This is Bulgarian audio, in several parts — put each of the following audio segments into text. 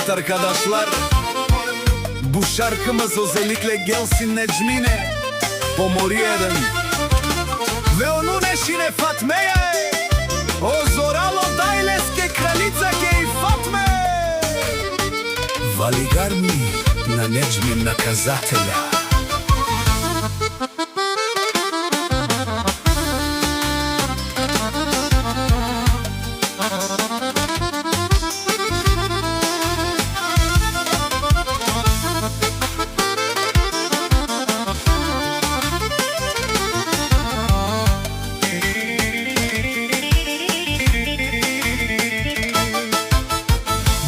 Evet arkadaşlar, bu şarkımız özellikle gelsin Necmine, Pomoriye'den ve onun eşine Fatme'ye. O Zoralo Dajleske kraljica kej Fatme. Valigar mi na Necmin nakazatelja.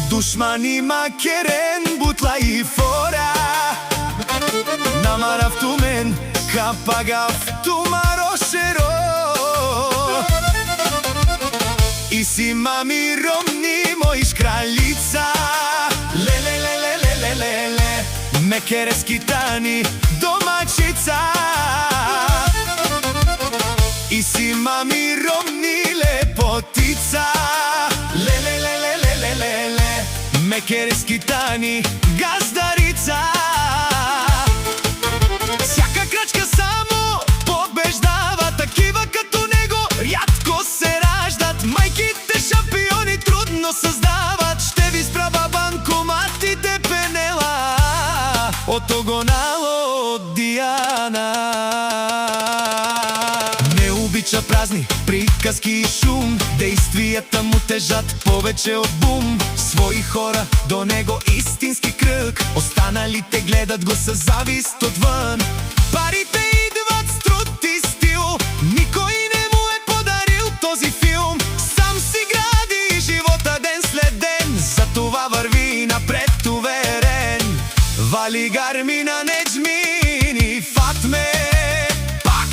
Dushmanima keren butla i fora Namaraftumen kapagaftumaroshero I si mami romni mojiš kraljica Lelelelelelelele Mekereski tani domaćica I si mami romni lepotica Lelelelelelele Mekereski tani gazdarica Всяка крачка само побеждава Такива като него рядко се раждат Майките шампиони трудно създават Ще ви справа банкоматите пенела От огонало от Диана Не обича празни приказки и шум Действията му тежат повече от бум Свои хора до него истински кръг Останалите гледат го със завист отвън Парите идват с труд и стил Никой не му е подарил този филм Сам си гради живота ден след ден Затова върви напред уверен Валигар ми на Неджмин и Фатме Пак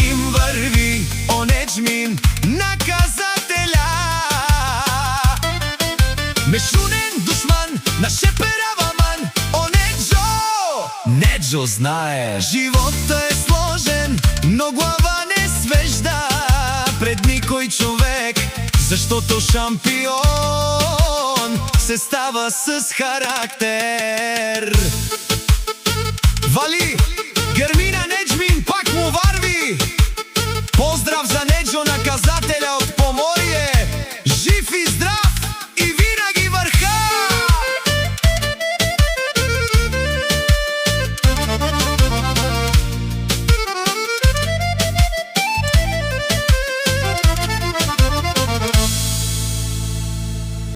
им върви о Неджмин наказателя Мешунен душман, нашепераваман О Неджо! Неджо знае Живота е сложен, но глава не свежда Пред никой човек Защото шампион се става с характер Вали, гърми на Неджмин, пак му върви